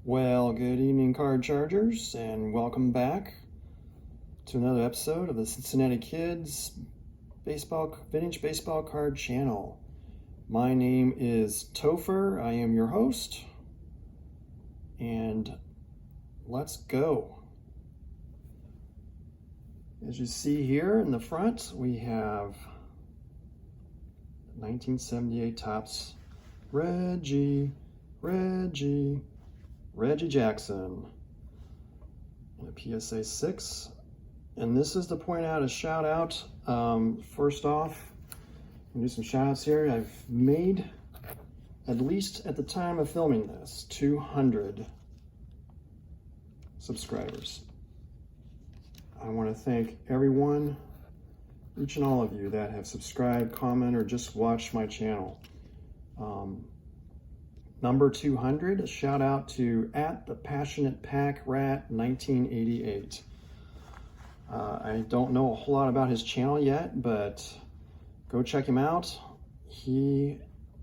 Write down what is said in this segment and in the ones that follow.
Well, good evening, card chargers, and welcome back to another episode of the Cincinnati Kids Vintage Baseball Card Channel. My name is Topher. I am your host, and let's go. As you see here in the front, we have 1978 Topps Reggie Jackson, and a PSA 6. And this is to point out a shout out. First off, I'm gonna do some shout outs here. I've made, at least at the time of filming this, 200 subscribers. I want to thank everyone, each and all of you that have subscribed, commented, or just watched my channel. Number 200, a shout out to @thepassionatepackrat1988. I don't know a whole lot about his channel yet, but go check him out. He,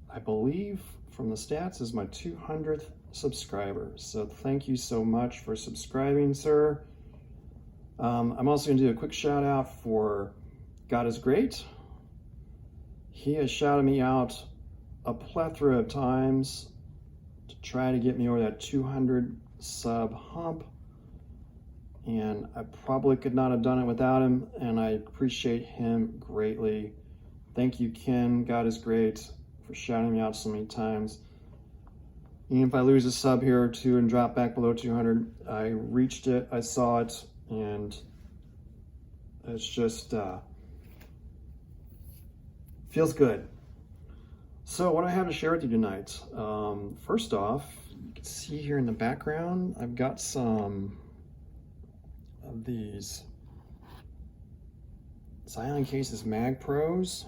I believe from the stats, is my 200th subscriber. So thank you so much for subscribing, sir. I'm also going to do a quick shout out for God is Great. He has shouted me out a plethora of times to try to get me over that 200 sub hump, and I probably could not have done it without him, and I appreciate him greatly. Thank you, Ken. God is Great, for shouting me out so many times. Even if I lose a sub here or two and drop back below 200, I reached it, I saw it, and it's just feels good. So what I have to share with you tonight, first off, you can see here in the background, I've got some of these Zion Cases Mag Pros.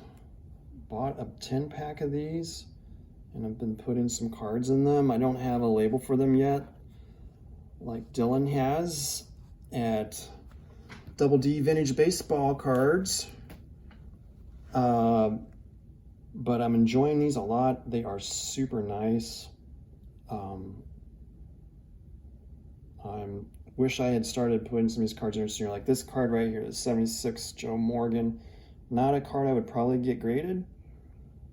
Bought a 10-pack of these, and I've been putting some cards in them. I don't have a label for them yet, like Dylan has at Double D Vintage Baseball Cards. But I'm enjoying these a lot. They are super nice. I wish I had started putting some of these cards in sooner. Like this card right here, the 76 Joe Morgan. Not a card I would probably get graded,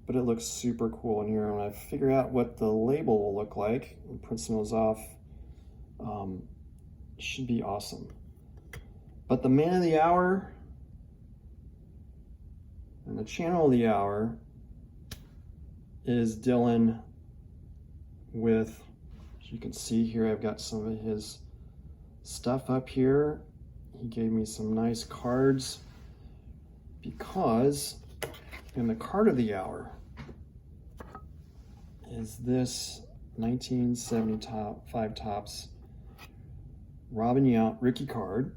but it looks super cool in here. When I figure out what the label will look like and print some of those off, should be awesome. But the man of the hour and the channel of the hour is Dylan with, as you can see here, I've got some of his stuff up here. He gave me some nice cards because in the card of the hour is this 1975 Topps Robin Yount rookie card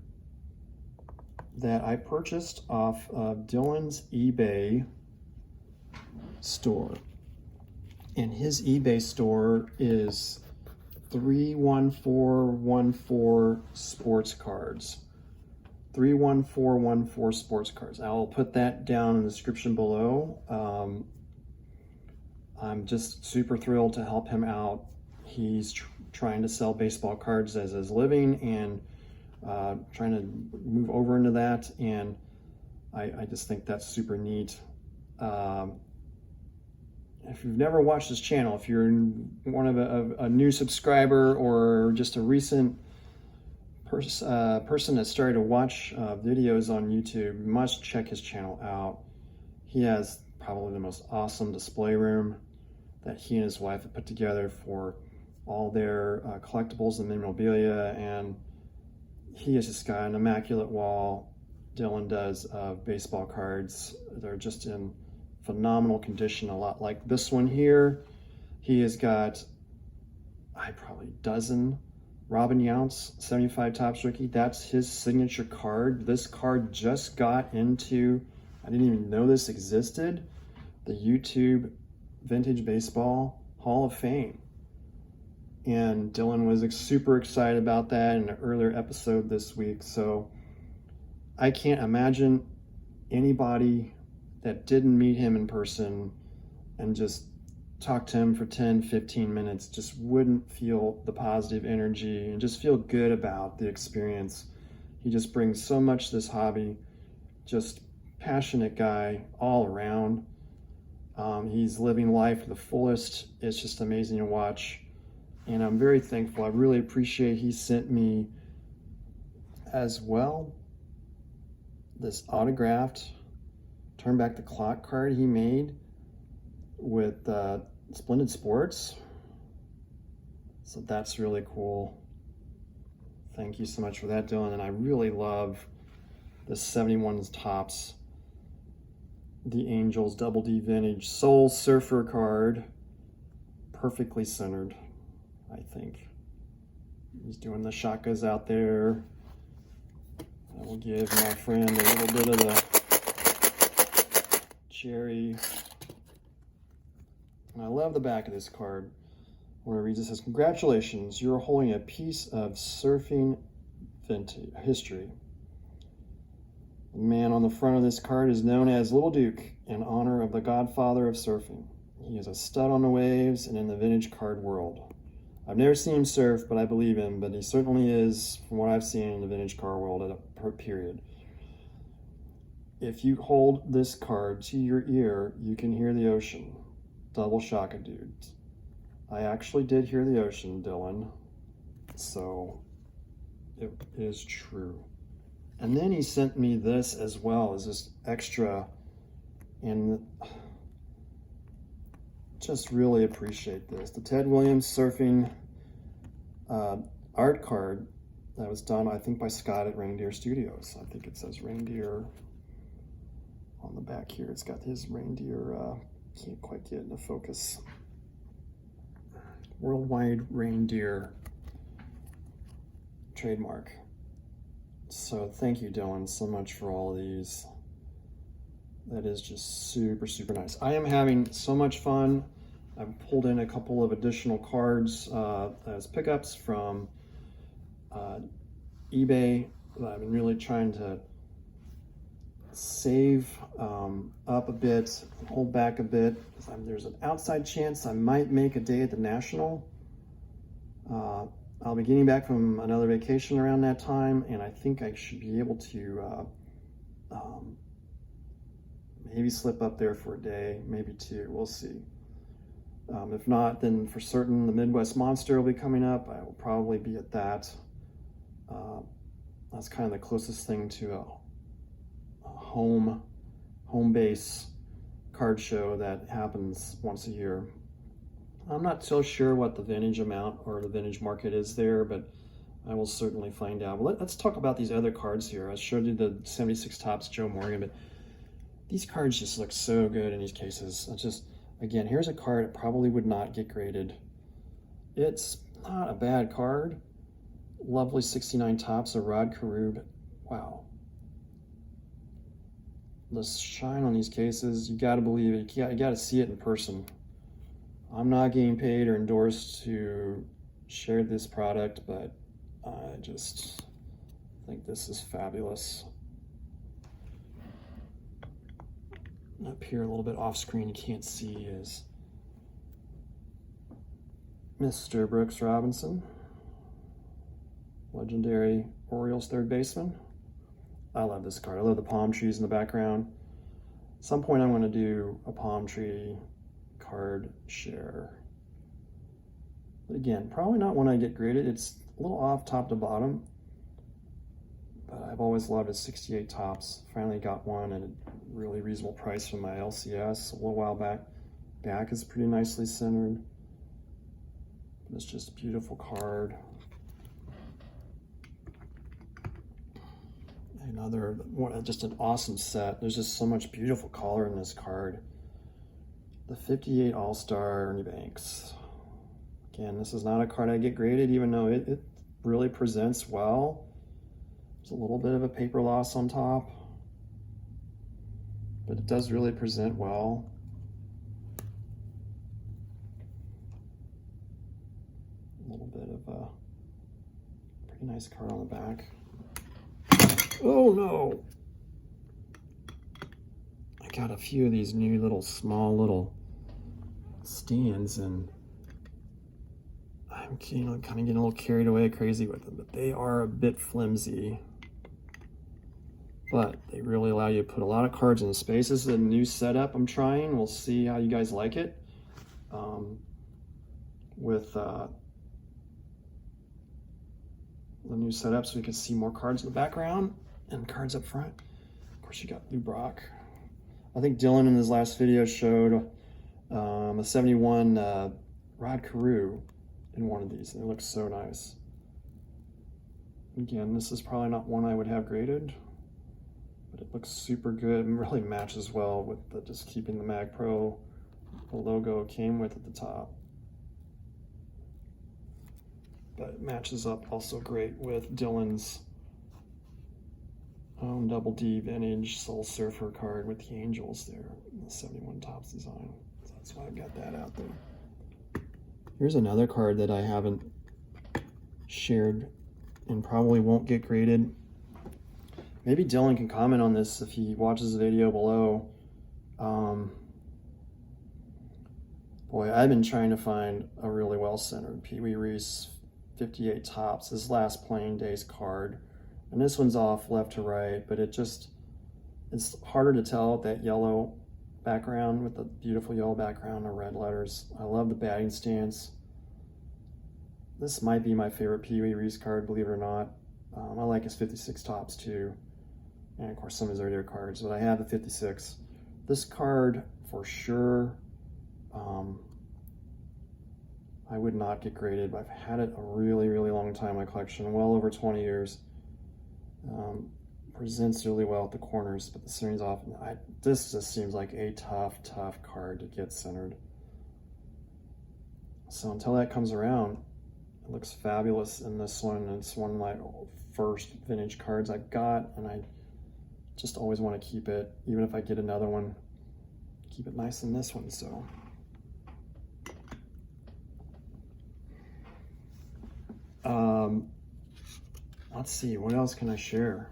that I purchased off of Dylan's eBay store. And his eBay store is 31414 sports cards. 31414 sports cards. I'll put that down in the description below. I'm just super thrilled to help him out. He's trying to sell baseball cards as his living and trying to move over into that, and I just think that's super neat. If you've never watched this channel, if you're one of a new subscriber or just a recent person that started to watch videos on YouTube, you must check his channel out. He has probably the most awesome display room that he and his wife have put together for all their collectibles and memorabilia, and he has just got an immaculate wall. Dylan does of baseball cards. They're just in phenomenal condition, a lot like this one here. He has got probably a dozen Robin Younts 75 Topps rookie. That's his signature card. This card just got into, I didn't even know this existed, the YouTube Vintage Baseball Hall of Fame. And Dylan was super excited about that in an earlier episode this week. So I can't imagine anybody that didn't meet him in person and just talk to him for 10, 15 minutes, just wouldn't feel the positive energy and just feel good about the experience. He just brings so much to this hobby, just passionate guy all around. He's living life to the fullest. It's just amazing to watch. And I'm very thankful. I really appreciate he sent me as well this autographed Turn Back the Clock card he made with Splendid Sports. So that's really cool. Thank you so much for that, Dylan. And I really love the 71's Topps, the Angels Double D Vintage Soul Surfer card. Perfectly centered, I think. He's doing the shakas out there. I will give my friend a little bit of the cherry. And I love the back of this card where it reads, it says, "Congratulations, you're holding a piece of surfing vintage history." The man on the front of this card is known as Little Duke in honor of the godfather of surfing. He is a stud on the waves and in the vintage card world. I've never seen him surf, but I believe him, but he certainly is, from what I've seen in the vintage car world at a period. If you hold this card to your ear, you can hear the ocean. Double shaka, dudes. I actually did hear the ocean, Dylan. So it is true. And then he sent me this as well as this extra, and just really appreciate this. The Ted Williams surfing art card that was done, I think, by Scott at Reindeer Studios. I think it says Reindeer on the back here. It's got his reindeer, can't quite get into focus. Worldwide Reindeer trademark. So thank you, Dylan, so much for all of these. That is just super, super nice. I am having so much fun. I've pulled in a couple of additional cards as pickups from eBay that I've been really trying to save up a bit, hold back a bit. There's an outside chance I might make a day at the National. I'll be getting back from another vacation around that time, and I think I should be able to maybe slip up there for a day, maybe two, we'll see. If not, then for certain the Midwest Monster will be coming up. I will probably be at that. That's kind of the closest thing to a home base card show that happens once a year. I'm not so sure what the vintage amount or the vintage market is there, but I will certainly find out. But let's talk about these other cards here. I showed you the 76 Topps Joe Morgan, but these cards just look so good in these cases. It's just, again, here's a card that probably would not get graded. It's not a bad card. Lovely 69 Topps of Rod Carew. Wow. The shine on these cases, you gotta believe it. You gotta see it in person. I'm not getting paid or endorsed to share this product, but I just think this is fabulous. Up here a little bit off screen, you can't see, is Mr. Brooks Robinson, legendary Orioles third baseman. I love this card. I love the palm trees in the background. At some point I'm going to do a palm tree card share. But again, probably not when I get graded. It's a little off top to bottom, but I've always loved his 68 Topps. Finally got one at a really reasonable price from my LCS a little while back. Back is pretty nicely centered. It's just a beautiful card. Another one, just an awesome set. There's just so much beautiful color in this card. The 58 All-Star Ernie Banks. Again, this is not a card I get graded, even though it really presents well. There's a little bit of a paper loss on top, but it does really present well. A little bit of a pretty nice card on the back. Oh no! I got a few of these new little small little stands, and I'm kind of getting a little carried away crazy with them, but they are a bit flimsy. But they really allow you to put a lot of cards in the space. This is a new setup I'm trying. We'll see how you guys like it. With the new setup, so you can see more cards in the background and cards up front. Of course, you got Lou Brock. I think Dylan in his last video showed a 71 Rod Carew in one of these. It looks so nice. Again, this is probably not one I would have graded, but it looks super good and really matches well with just keeping the Mag Pro, the logo it came with at the top. But it matches up also great with Dylan's own Double D Vintage Soul Surfer card with the angels there, the 71 Topps design. So that's why I've got that out there. Here's another card that I haven't shared and probably won't get graded. Maybe Dylan can comment on this if he watches the video below. Boy, I've been trying to find a really well-centered Pee Wee Reese 58 Topps, his last playing days card. And this one's off left to right, but it's harder to tell with that yellow background, with the beautiful yellow background and red letters. I love the batting stance. This might be my favorite Pee Wee Reese card, believe it or not. I like his 56 Topps too. And of course some of his earlier cards, but I have the 56. This card for sure, I would not get graded. I've had it a really, really long time in my collection, well over 20 years. Presents really well at the corners, but the centering's off. This just seems like a tough card to get centered. So until that comes around, it looks fabulous in this one. It's one of my first vintage cards I've got, and I just always want to keep it, even if I get another one, keep it nice in this one. So let's see, what else can I share?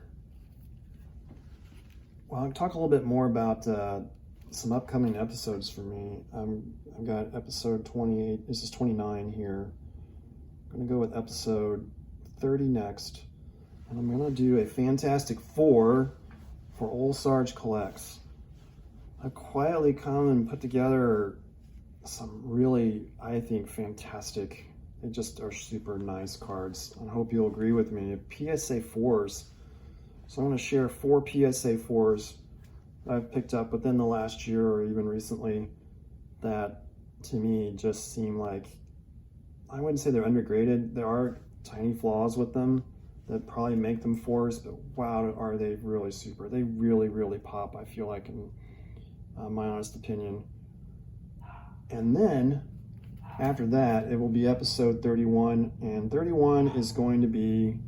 Well, I'll talk a little bit more about some upcoming episodes for me. I've got episode 28, this is 29 here. I'm gonna go with episode 30 next, and I'm gonna do a Fantastic Four for Old Sarge Collects. I've quietly come and put together some really, I think, fantastic, they just are super nice cards. I hope you'll agree with me. PSA 4s. So I'm going to share 4 PSA 4s I've picked up within the last year or even recently that to me just seem like, I wouldn't say they're undergraded. There are tiny flaws with them that probably make them 4s, but wow, are they really super. They really pop, I feel like, in my honest opinion. And then after that, it will be episode 31, and 31 is going to be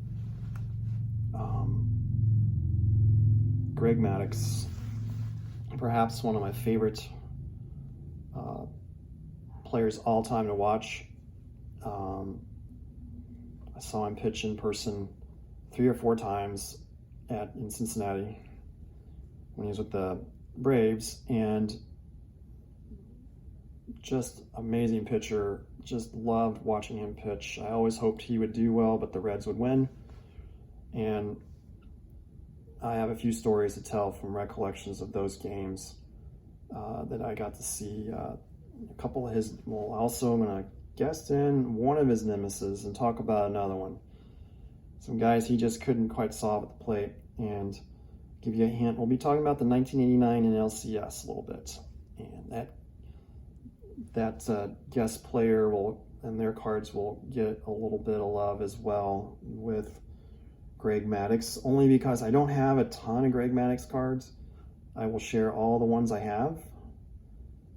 Greg Maddux, perhaps one of my favorite players all time to watch. I saw him pitch in person 3 or 4 times in Cincinnati when he was with the Braves, and just amazing pitcher. Just loved watching him pitch. I always hoped he would do well, but the Reds would win. And I have a few stories to tell from recollections of those games that I got to see. A couple of his, well, also I'm going to guest in one of his nemesis and talk about another one. Some guys he just couldn't quite solve at the plate. And give you a hint, we'll be talking about the 1989 in LCS a little bit. And that guest player and their cards will get a little bit of love as well with Greg Maddux, only because I don't have a ton of Greg Maddux cards. I will share all the ones I have.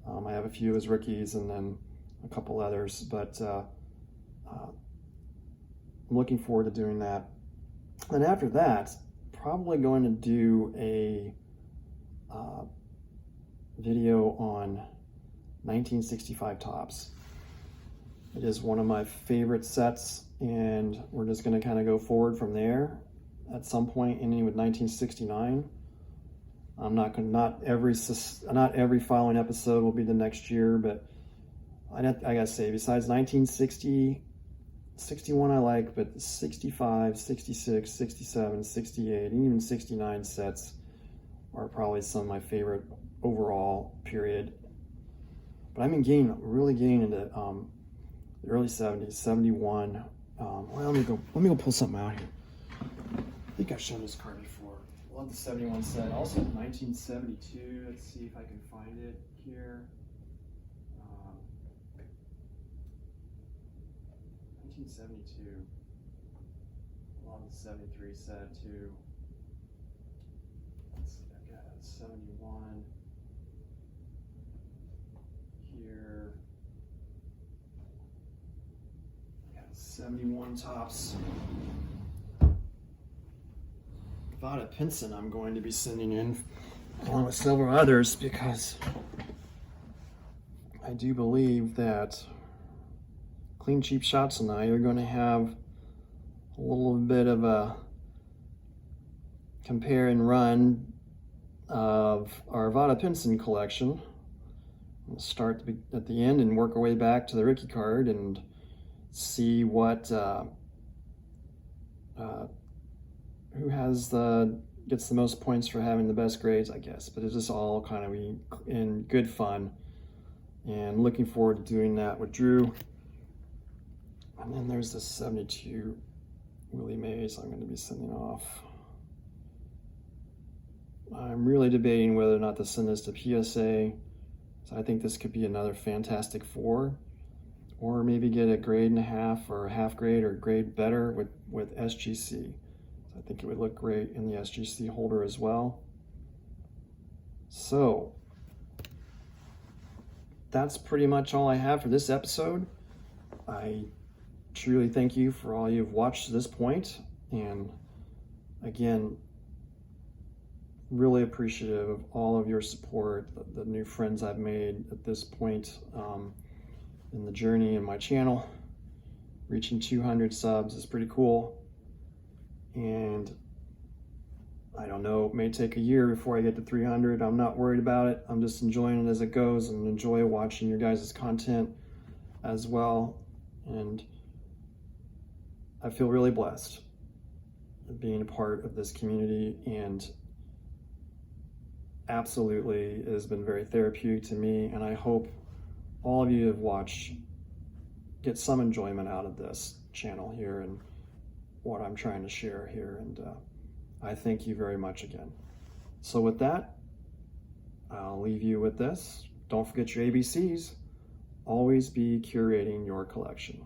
I have a few as rookies and then a couple others, but I'm looking forward to doing that. And after that, probably going to do a video on 1965 Topps. It is one of my favorite sets, and we're just going to kind of go forward from there. At some point, ending with 1969. I'm not every following episode will be the next year, but I gotta say, besides 1960, 61 I like, but 65, 66, 67, 68, and even 69 sets are probably some of my favorite overall, period. But I'm really getting into the early 70s, 71. Well, let me go pull something out here. I think I've shown this card before. I love the 71 set. Also 1972. Let's see if I can find it here. 1972. Love the 73 set too. Let's see, I've got a 71 here. I got 71 tops. Vada Pinson I'm going to be sending in along with several others, because I do believe that Clean Cheap Shots and I are going to have a little bit of a compare and run of our Vada Pinson collection. We'll start at the end and work our way back to the rookie card and see what who gets the most points for having the best grades, I guess. But it's just all kind of in good fun, and looking forward to doing that with Drew. And then there's the 72 Willie Mays I'm going to be sending off. I'm really debating whether or not to send this to PSA. So I think this could be another Fantastic Four, or maybe get a grade and a half, or a half grade or grade better with SGC. So I think it would look great in the SGC holder as well. So that's pretty much all I have for this episode. I truly thank you for all you've watched to this point, and again, really appreciative of all of your support, the new friends I've made at this point in the journey in my channel. Reaching 200 subs is pretty cool, and I don't know, it may take a year before I get to 300. I'm not worried about it. I'm just enjoying it as it goes, and enjoy watching your guys' content as well. And I feel really blessed being a part of this community, and absolutely it has been very therapeutic to me, and I hope all of you have watched get some enjoyment out of this channel here and what I'm trying to share here, and I thank you very much again. So with that, I'll leave you with this. Don't forget your ABCs. Always be curating your collection.